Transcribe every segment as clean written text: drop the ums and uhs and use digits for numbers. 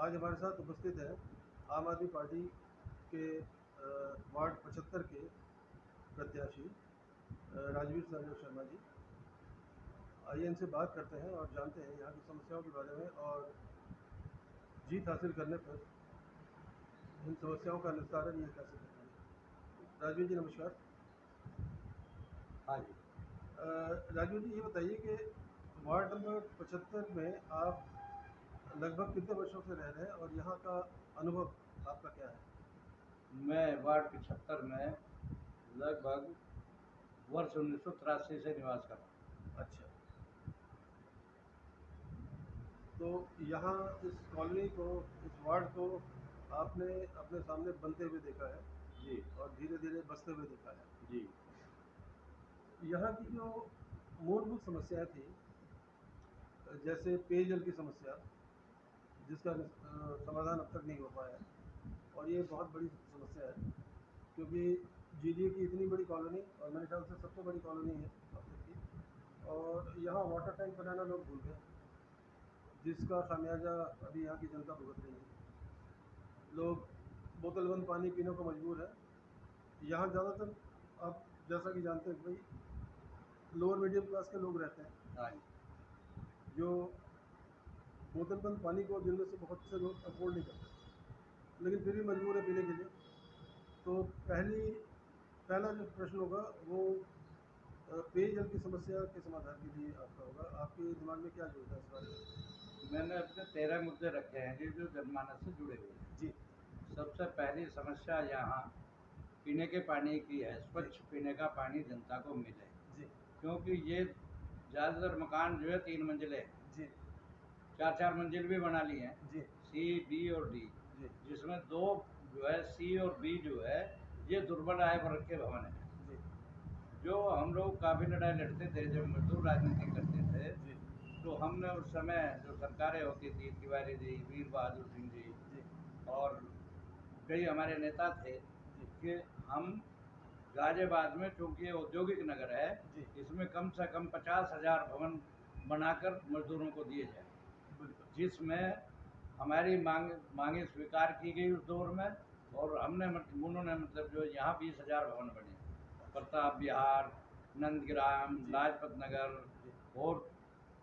आज हमारे साथ उपस्थित है आम आदमी पार्टी के वार्ड 75 के प्रत्याशी राजवीर संजय शर्मा जी। आइए इनसे बात करते हैं और जानते हैं यहाँ की समस्याओं के बारे में, और जीत हासिल करने पर इन समस्याओं का निस्तारण ये कैसे करेंगे। राजवीर जी नमस्कार। हाँ जी। राजवीर जी ये बताइए कि वार्ड नंबर 75 में आप लगभग कितने वर्षों से रह रहे हैं और यहाँ का अनुभव आपका क्या है। मैं वार्ड 75 में लगभग वर्ष 1983 से निवास कर रहा हूँ। अच्छा, तो यहाँ इस कॉलोनी को, इस वार्ड को आपने अपने सामने बनते हुए देखा है जी और धीरे धीरे बसते हुए देखा है। जी। यहाँ की जो मूलभूत समस्याएं थी, जैसे पेयजल की समस्या, जिसका समाधान अब तक नहीं हो पाया है, और ये बहुत बड़ी समस्या है क्योंकि जीडीए की इतनी बड़ी कॉलोनी, और मेरे ख्याल से सबसे बड़ी कॉलोनी है अब तक की, और यहाँ वाटर टैंक बनाना लोग भूल गए, जिसका खामियाजा अभी यहाँ की जनता भुगत रही है। लोग बोतल बंद पानी पीने को मजबूर है। यहाँ ज़्यादातर आप जैसा कि जानते हैं भाई, लोअर मीडियम क्लास के लोग रहते हैं, हाँ जी। जो बोतल बंद पानी को, जिनमें से बहुत से लोग अफोर्ड नहीं करते, लेकिन फिर भी मजबूर है पीने के लिए। तो पहला जो प्रश्न होगा वो पेयजल की समस्या के समाधान के लिए आपका होगा। आपके दिमाग में क्या योजना है इस बारे में। मैंने अपने 13 मुद्दे रखे हैं जी, जो जनमानस से जुड़े हुए हैं। जी सबसे पहली समस्या यहाँ पीने के पानी की है। जी स्वच्छ पीने का पानी जनता को मिले, जी क्योंकि ये ज़्यादातर मकान जो है 3 मंजिले हैं, जी 4-4 मंजिल भी बना लिए हैं, जी सी, बी और डी, जी जिसमें 2 जो है सी और बी जो है ये दुर्बल आय वर्ग के भवन हैं। जी जो हम लोग काफ़ी लड़ाई लड़ते थे जब मजदूर राजनीति करते थे, जी तो हमने उस समय जो सरकारें होती थी, तिवारी जी, वीर बहादुर सिंह जी जी और कई हमारे नेता थे, जी कि हम गाजियाबाद में, चूंकि ये औद्योगिक नगर है, जी इसमें कम से कम 50,000 भवन बनाकर मजदूरों को दिए जाए, बिल्कुल। जिसमें हमारी मांगे स्वीकार की गई उस दौर में। और हमने उन्होंने मतलब जो यहाँ 20,000 भवन बने, प्रताप विहार, नंदग्राम, जी लाजपत नगर जी और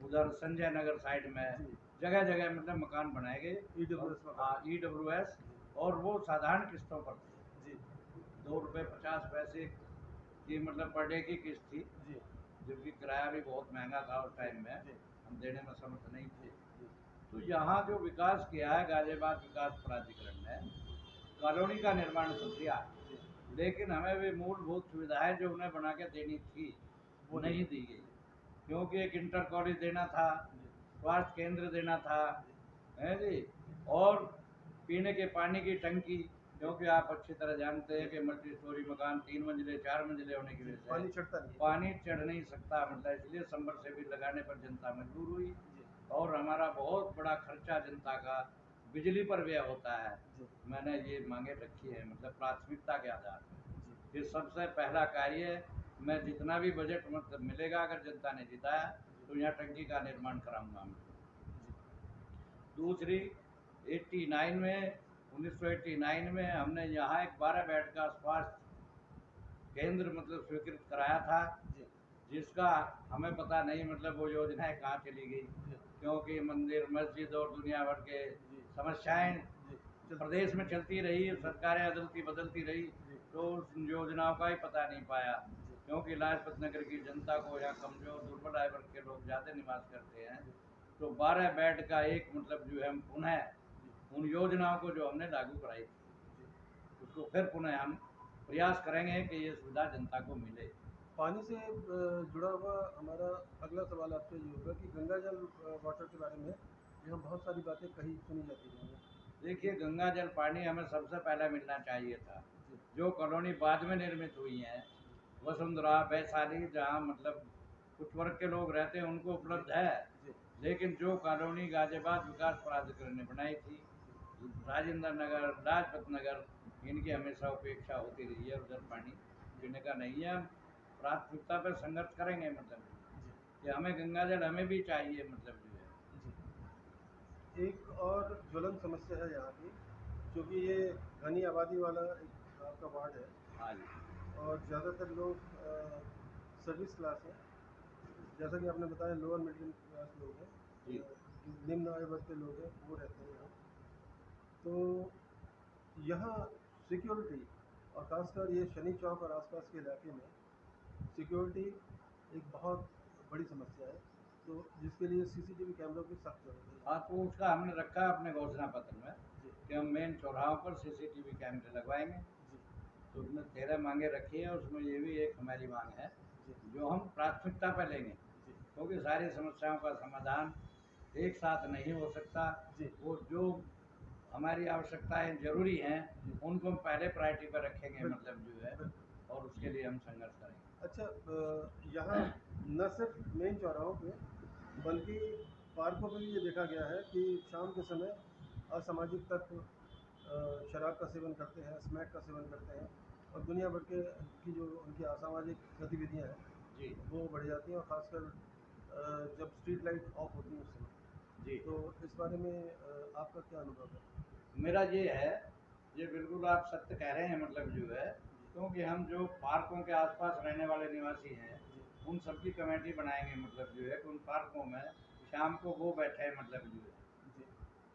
उधर संजय नगर साइड में जी जगह जगह मतलब मकान बनाए गए। और EWS हाँ, मकान। EWS, जी और वो साधारण किस्तों पर थे। जी 2 रुपये 50 पैसे की मतलब पर डे की किस्त थी, जी जबकि किराया भी बहुत महंगा था उस जी टाइम में, जी हम देने में समर्थ नहीं जी थे। जी तो यहाँ जो विकास किया है गाजियाबाद विकास प्राधिकरण ने, कॉलोनी का निर्माण तो किया, जी लेकिन हमें भी मूलभूत सुविधाएं जो उन्हें बना के देनी थी वो नहीं नहीं है। दी गई, जी क्योंकि एक इंटर कॉलेज देना था, जी स्वास्थ्य केंद्र देना था, जी है जी, और पीने के पानी की टंकी, जी क्योंकि आप अच्छी तरह जानते हैं जी कि मल्टी स्टोरी मकान 3 मंजिले 4 मंजिले होने की जी वजह से पानी चढ़ता नहीं है। पानी चढ़ नहीं सकता, मतलब इसलिए समरसेबिल लगाने पर जनता मजबूर हुई। जी और हमारा बहुत बड़ा खर्चा जनता का बिजली पर व्यय होता है। जी मैंने ये मांगे रखी है, मतलब प्राथमिकता के आधार पर। जी फिर सबसे पहला कार्य, मैं जितना भी बजट मतलब मिलेगा, अगर जनता ने जिताया जी तो यहाँ टंकी का निर्माण कराऊंगा मैं। जी दूसरी, 89 में 1989 में हमने यहाँ एक 12 बेड का स्वास्थ्य केंद्र मतलब स्वीकृत कराया था, जी जिसका हमें पता नहीं मतलब वो योजनाएं कहाँ चली गई, जी क्योंकि मंदिर मस्जिद और दुनिया भर के जी समस्याएं जी चल प्रदेश में चलती रही, जी सरकारें अदलती बदलती रही, जी तो उस योजनाओं का ही पता नहीं पाया। जी क्योंकि लाजपत नगर की जनता को यहाँ कमजोर दुर्बल आय वर्ग के लोग ज़्यादा निवास करते हैं, जी तो 12 बेड का एक मतलब जो है हम जी पुनः उन योजनाओं को जो हमने लागू कराई थी, जी उसको फिर पुनः हम प्रयास करेंगे कि ये सुविधा जनता को मिले। पानी से जुड़ा हुआ हमारा अगला सवाल आपसे ये होगा कि गंगा जल वाटर के बारे में यहाँ बहुत सारी बातें कही सुनी जाती रही हैं। देखिए, गंगा जल पानी हमें सबसे पहले मिलना चाहिए था। जी जो कॉलोनी बाद में निर्मित हुई हैं, वसुंधरा, वैशाली, जहाँ मतलब कुछ वर्ग के लोग रहते हैं उनको जी उपलब्ध है, जी लेकिन जो कॉलोनी गाजियाबाद विकास प्राधिकरण ने बनाई थी, राजेंद्र नगर, लाजपत नगर, इनकी हमेशा उपेक्षा होती रही है, उधर पानी जी पीने का नहीं है। हम प्राथमिकता पर संघर्ष करेंगे, मतलब जी कि हमें गंगा जल हमें भी चाहिए, मतलब जो है। जी एक और ज्वलंत समस्या है यहाँ की, क्योंकि ये घनी आबादी वाला एक आपका वार्ड है हाँ जी। और ज़्यादातर लोग सर्विस क्लास हैं, जैसा कि आपने बताया लोअर मिडिल क्लास लोग हैं, जी। जो निम्न आय वर्ग के लोग हैं वो रहते हैं यहाँ। तो यहाँ सिक्योरिटी और ख़ासकर ये शनि चौक और आसपास के इलाके में सिक्योरिटी एक बहुत बड़ी समस्या है, तो जिसके लिए सीसीटीवी कैमरों की सख्त जरूरत है हाँ, यहाँ। तो उसका हमने रखा है अपने घोषणा पत्र में जी कि हम मेन चौराहों पर सीसीटीवी कैमरे लगवाएंगे। जी तो उसमें 13 मांगे रखी हैं, उसमें ये भी एक हमारी मांग है जी जो हम प्राथमिकता पर लेंगे, जी क्योंकि सारी समस्याओं का समाधान एक साथ नहीं हो सकता। जी वो जो हमारी आवश्यकताएं जरूरी हैं जी उनको हम पहले प्रायोरिटी पर रखेंगे, बिल्कुल मतलब जो है, बिल्कुल। और उसके लिए हम संघर्ष करेंगे। अच्छा, यहाँ न सिर्फ मेन चौराहों पे बल्कि पार्कों में भी ये देखा गया है कि शाम के समय असामाजिक तत्व शराब का सेवन करते हैं, स्मैक का सेवन करते हैं और दुनिया भर के की जो उनकी असामाजिक गतिविधियाँ जी। हैं वो बढ़ जाती हैं, और ख़ासकर जब स्ट्रीट लाइट ऑफ होती हैं उस समय। जी। तो इस बारे में आपका क्या अनुभव है? मेरा ये है, ये बिल्कुल आप सत्य कह रहे हैं, मतलब जो है, क्योंकि हम जो पार्कों के आसपास रहने वाले निवासी हैं जी उन सबकी कमेटी बनाएंगे, मतलब जो है कि उन पार्कों में शाम को वो बैठे, मतलब जो है, जी।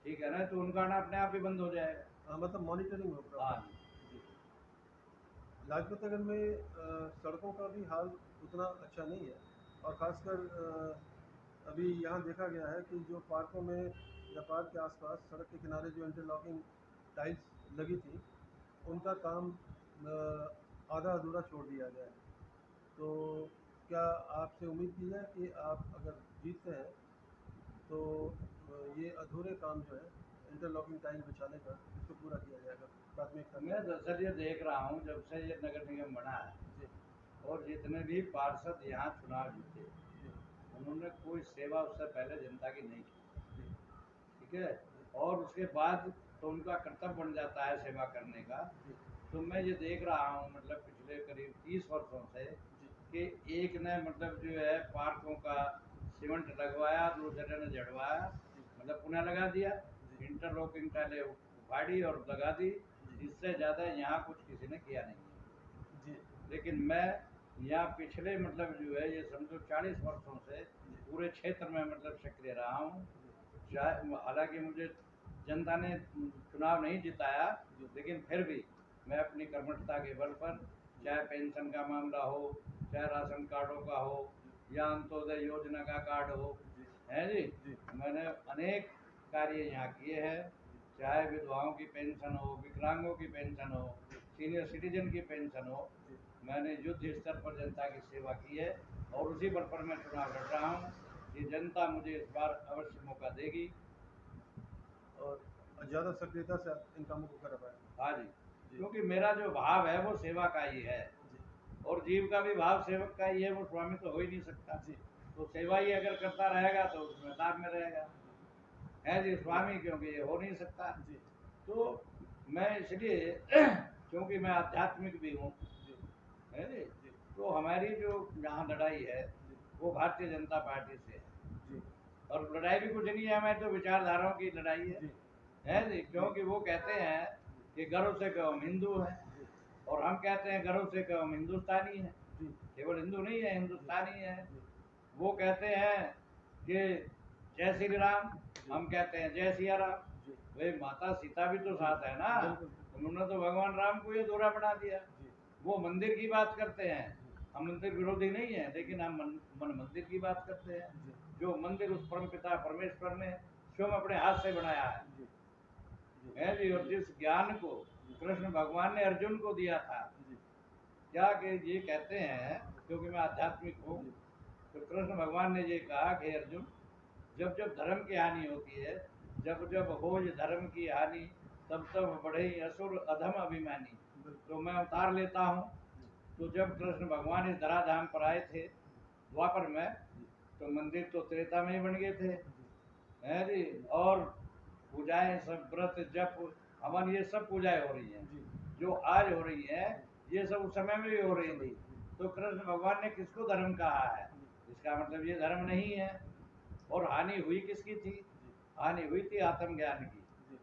ठीक है ना, तो उनका ना अपने आप ही बंद हो जाएगा। हाँ, मतलब मॉनिटरिंग हो हाँ प्रॉपर। जी। जी। लाजपत नगर में सड़कों का भी हाल उतना अच्छा नहीं है, और ख़ासकर अभी यहाँ देखा गया है कि जो पार्कों में या पार्क के आसपास सड़क के किनारे जो इंटरलॉकिंग टाइल्स लगी थी उनका काम आधा अधूरा छोड़ दिया गया है। तो क्या आपसे उम्मीद की जाए कि आप अगर जीतते हैं तो ये अधूरे काम जो है इंटरलॉकिंग टाइल बिछाने का इसको पूरा किया जाएगा प्राथमिकता के मैं आधार दरअसल ये देख रहा हूँ जब से ये नगर निगम बना है पर? जी और जितने भी पार्षद यहाँ चुनाव जीते, जी उन्होंने कोई सेवा उससे पहले जनता की नहीं की, जी ठीक है। और उसके बाद तो उनका कर्तव्य बन जाता है सेवा करने का। जी तो मैं ये देख रहा हूँ, मतलब पिछले करीब 30 वर्षों से, जी कि एक ने मतलब जो है पार्कों का सीमेंट लगवाया, दूसरे ने जड़वाया, जी मतलब पुनः लगा दिया, जी इंटरलॉकिंग टाइलें उखाड़ी और लगा दी। जी इससे ज़्यादा यहाँ कुछ किसी ने किया नहीं है। जी लेकिन मैं यहाँ पिछले मतलब जो है ये समझो 40 वर्षों से जी पूरे क्षेत्र में मतलब सक्रिय रहा हूँ। जी चाहे हालांकि मुझे जनता ने चुनाव नहीं जिताया, जी लेकिन फिर भी मैं अपनी कर्मठता के बल पर, चाहे पेंशन का मामला हो, चाहे राशन कार्डों का हो, या अंत्योदय योजना का कार्ड हो, जी है जी, जी मैंने अनेक कार्य यहाँ किए हैं। चाहे विधवाओं की पेंशन हो, विकलांगों की पेंशन हो, सीनियर सिटीजन की पेंशन हो, जी मैंने युद्ध स्तर पर जनता की सेवा की है और उसी बल पर मैं चुनाव लड़ रहा हूँ। ये जनता मुझे इस बार अवश्य मौका देगी। और ज़्यादा सक्रियता से आप इन कामों को कर पाए। हाँ जी, जी क्योंकि मेरा जो भाव है वो सेवा का ही है, जी और जीव का भी भाव सेवक का ही है, वो स्वामी तो हो ही नहीं सकता। जी तो सेवा ही अगर करता रहेगा तो उसमें लाभ में रहेगा, है जी, स्वामी क्योंकि ये हो नहीं सकता। जी तो मैं इसलिए क्योंकि मैं आध्यात्मिक भी हूँ, जी है जी, जी तो हमारी जो यहाँ लड़ाई है जी वो भारतीय जनता पार्टी से है। जी और लड़ाई भी कुछ नहीं है, हमारी तो विचारधाराओं की लड़ाई जी है जी, क्योंकि वो कहते हैं कि गर्व से कहो हम हिंदू हैं, जी और हम कहते हैं गर्व से कहो हम हिंदुस्तानी हैं। जी केवल हिंदू नहीं है, जी हिंदुस्तानी है। जी वो कहते हैं कि जय श्री राम, जी हम कहते हैं जय सिया राम। जी भाई माता सीता भी तो जी साथ है ना, बिल्कुल बिल्कुल। उन्होंने तो भगवान राम को ये दोहरा बना दिया। जी वो मंदिर की बात करते हैं, जी हम मंदिर विरोधी नहीं है, लेकिन हम मन मंदिर की बात करते हैं। जी जो मंदिर उस परम पिता परमेश्वर ने स्वयं अपने हाथ से बनाया जी जी है जी, और जी जिस ज्ञान को जी कृष्ण भगवान ने अर्जुन को दिया था, जी क्या कि ये कहते हैं, क्योंकि मैं आध्यात्मिक हूँ, जी तो कृष्ण भगवान ने ये कहा कि अर्जुन, जब जब धर्म की हानि होती है, जब जब हो ये धर्म की हानि, तब तब बढ़े असुर अधम अभिमानी। बिल्कुल। तो मैं उतार लेता हूँ। जी तो जब कृष्ण भगवान इस धराधाम पर आए थे द्वापर में, जी तो मंदिर तो त्रेता में ही बन गए थे, जी है जी, और पूजाएं सब व्रत जप हवन ये सब पूजाएं हो रही हैं, जी जो आज हो रही हैं ये सब उस समय में भी हो उस रही समय थी। जी तो कृष्ण भगवान ने किसको धर्म कहा है? जी इसका मतलब ये धर्म नहीं है। और हानि हुई किसकी थी? जी हानि हुई थी आत्मज्ञान की, जी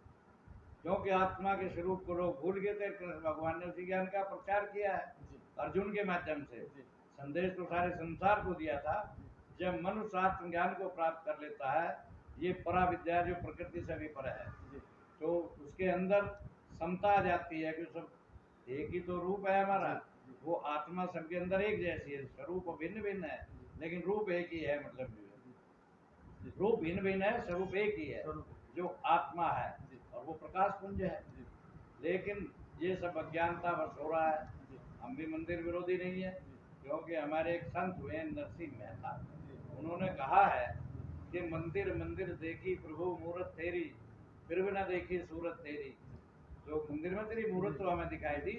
क्योंकि आत्मा के स्वरूप को लोग भूल गए थे। कृष्ण भगवान ने उसी ज्ञान का प्रचार किया है जी अर्जुन के माध्यम से। जी संदेश तो सारे संसार को दिया था। जब मनुष्य आत्मज्ञान को प्राप्त कर लेता है, ये परा विद्या जो प्रकृति से भी पर है, जी तो उसके अंदर समता आ जाती है कि सब एक ही तो रूप है हमारा। जी वो आत्मा सबके अंदर एक जैसी है, स्वरूप भिन्न भिन्न है, लेकिन रूप एक ही है। मतलब जो है, जी रूप भिन्न भिन्न है, स्वरूप एक ही है, स्वरूप जो आत्मा है, जी और वो प्रकाश पुंज है। जी लेकिन ये सब अज्ञानता बस हो रहा है। जी हम भी मंदिर विरोधी नहीं है, जी क्योंकि हमारे एक संत हुए हैं नरसिंह मेहता, जी उन्होंने कहा है कि मंदिर मंदिर देखी प्रभु मूरत तेरी, फिर भी ना देखी सूरत तेरी। जो मंदिर में तेरी मूरत तो हमें दिखाई दी,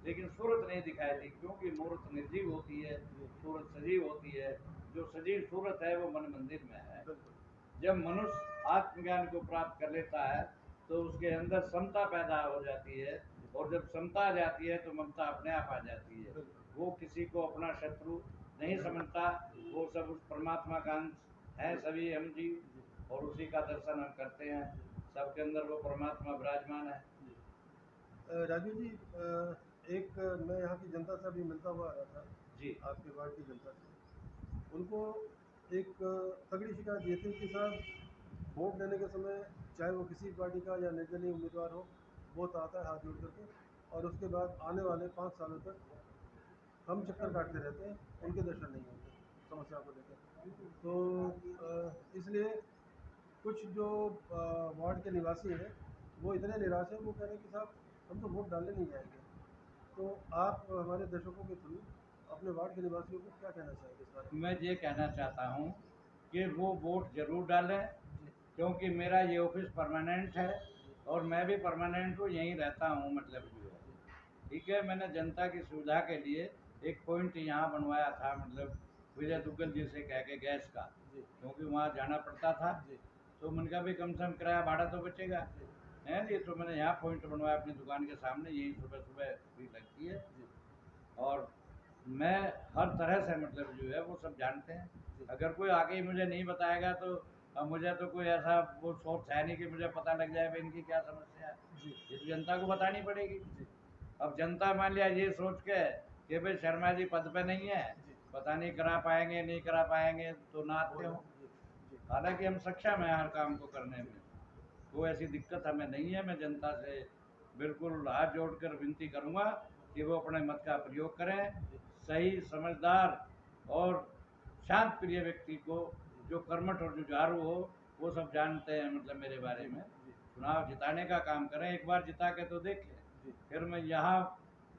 लेकिन सूरत नहीं दिखाई दी, क्योंकि मूरत निर्जीव होती है, सूरत सजीव होती है। जो सजीव सूरत है वो मन मंदिर में है। बिल्कुल जब मनुष्य आत्मज्ञान को प्राप्त कर लेता है, तो उसके अंदर समता पैदा हो जाती है, और जब समता आ जाती है तो ममता अपने आप आ जाती है। बिल्कुल वो किसी को अपना शत्रु नहीं समझता, वो सब उस परमात्मा का अंश है, सभी हम जीव, जी और उसी का दर्शन हम करते हैं। सबके अंदर वो परमात्मा विराजमान है। जी राजू जी एक मैं यहाँ की जनता से अभी मिलता हुआ आ रहा था, जी आपके वार्ड की जनता से। उनको एक तगड़ी शिकायत ये थी कि साहब वोट देने के समय, चाहे वो किसी पार्टी का या निर्दलीय उम्मीदवार हो, वो तो आता है हाथ जोड़ करके, और उसके बाद आने वाले 5 सालों तक हम चक्कर काटते रहते हैं, उनके दर्शन नहीं होते समस्या को लेकर। तो इसलिए कुछ जो वार्ड के निवासी हैं वो इतने निराश हैं, वो कह रहे हैं कि साहब हम तो वोट डालने नहीं जाएंगे। तो आप हमारे दर्शकों के थ्रू अपने वार्ड के निवासियों को क्या कहना चाहेंगे इस बारे में? मैं ये कहना चाहता हूँ कि वो वोट जरूर डालें, जी क्योंकि मेरा ये ऑफिस परमानेंट है, जी और मैं भी परमानेंट हूँ, यहीं रहता हूँ। मतलब जो है, जी ठीक है, मैंने जनता की सुविधा के लिए एक पॉइंट यहाँ बनवाया था, मतलब विजय दुग्गल जी से कह के, गैस का, जी क्योंकि वहाँ जाना पड़ता था। जी तो मैंने कहा भाई कम से कम किराया भाड़ा तो बचेगा, जी है जी। तो मैंने यहाँ पॉइंट बनवाया अपनी दुकान के सामने, यही सुबह सुबह भी लगती है। जी और मैं हर तरह से, मतलब जो है, वो सब जानते हैं। जी अगर कोई आके ही मुझे नहीं बताएगा तो मुझे तो कोई ऐसा वो सोर्स है नहीं कि मुझे पता लग जाए भाई इनकी क्या समस्या है। जी ये तो जनता को बतानी पड़ेगी। जी अब जनता मान लिया ये सोच के कि भाई शर्मा जी पद पे नहीं है, जी पता नहीं करा पाएंगे नहीं करा पाएंगे, तो ना वो आते है हो। जी जी हालांकि हम सक्षम हैं हर काम को करने जी में, कोई ऐसी दिक्कत हमें नहीं है। मैं जनता से बिल्कुल हाथ जोड़कर विनती करूंगा कि वो अपने मत का प्रयोग करें। जी सही, समझदार और शांत प्रिय व्यक्ति को, जी जो कर्मठ और जुझारू हो, वो सब जानते हैं मतलब मेरे बारे जी में। जी चुनाव जिताने का काम करें, एक बार जिता के तो देखें, जी फिर मैं यहाँ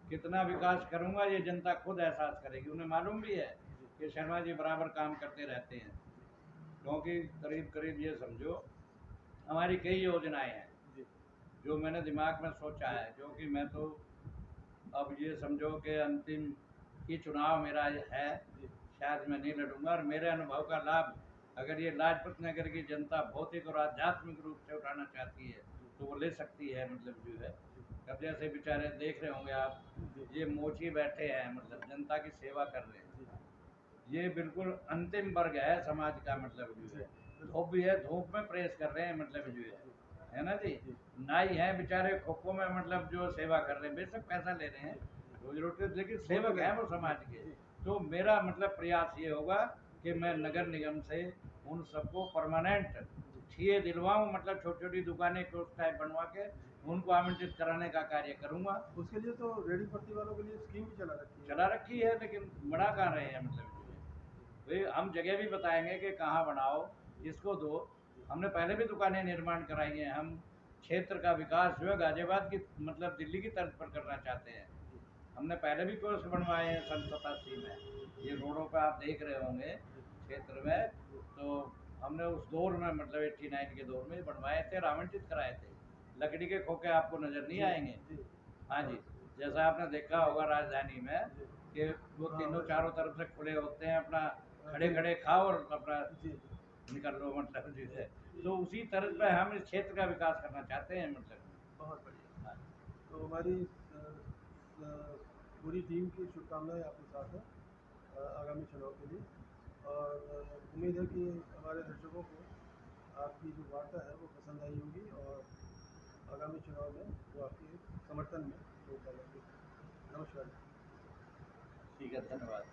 कितना विकास करूंगा ये जनता खुद एहसास करेगी। उन्हें मालूम भी है जी कि शर्मा जी बराबर काम करते रहते हैं, क्योंकि करीब करीब ये समझो हमारी कई योजनाएं हैं जी जो मैंने दिमाग में सोचा जी है। क्योंकि मैं तो अब ये समझो कि अंतिम ही चुनाव मेरा है, जी शायद मैं नहीं लड़ूंगा। और मेरे अनुभव का लाभ अगर ये लाजपत नगर की जनता भौतिक और आध्यात्मिक रूप से उठाना चाहती है तो वो ले सकती है। मतलब जो है, अब जैसे बेचारे देख रहे होंगे आप, जी ये मोची बैठे हैं, मतलब जनता की सेवा कर रहे हैं। जी ये बिल्कुल अंतिम वर्ग है समाज का। मतलब जो जी है, बिल्कुल धूप भी है, धूप में प्रेस कर रहे हैं। मतलब जी जो जी है ना जी। जी नाई है बेचारे, खोखो में मतलब जो सेवा कर रहे हैं, बेशक पैसा ले रहे हैं जी जी रोजी रोटी, लेकिन वो तो सेवक ले है वो जी समाज के। जी तो मेरा मतलब प्रयास ये होगा कि मैं नगर निगम से उन सबको परमानेंट जी ठिए दिलवाऊं, मतलब छोटी छोटी दुकानें कियोस्क टाइप बनवा के जी उनको आमंत्रित कराने का कार्य करूंगा। उसके लिए तो रेडी पत्ती वालों के लिए स्कीम भी चला रखी है। चला रखी है, लेकिन बड़ा कहाँ रहे हैं। मतलब जो जी है, जी भाई हम जगह भी बताएंगे कि कहाँ बनाओ, जी किसको दो। जी हमने पहले भी दुकानें निर्माण कराई हैं। हम क्षेत्र का विकास जो है गाजियाबाद की, मतलब दिल्ली की तर्ज पर करना चाहते हैं। जी हमने पहले भी कोर्स बनवाए हैं सन 87 में, ये रोडों पे आप देख रहे होंगे जी क्षेत्र में। जी तो हमने उस दौर में, मतलब 89 के दौर में बनवाए थे और आवंटित कराए थे। लकड़ी के खोखे आपको नजर नहीं जी आएंगे। जी हाँ हाँ जी, जैसा आपने देखा होगा राजधानी में जी कि वो हाँ तीनों वैसे चारों तरफ से खुले होते हैं, अपना खड़े जी खड़े खाओ और अपना जी निकल लो। मतलब जो जी है, तो उसी तरह पे हम इस क्षेत्र का विकास करना चाहते हैं। मतलब बहुत बढ़िया। हाँ, तो हमारी पूरी टीम की शुभकामनाएं आपके साथ हैं आगामी चुनाव के लिए। और उम्मीद है कि हमारे दर्शकों को आपकी जो वार्ता है वो पसंद आई होगी और आगामी चुनाव में वो आपके समर्थन में वोट डालेंगे। नमस्कार। ठीक है, धन्यवाद।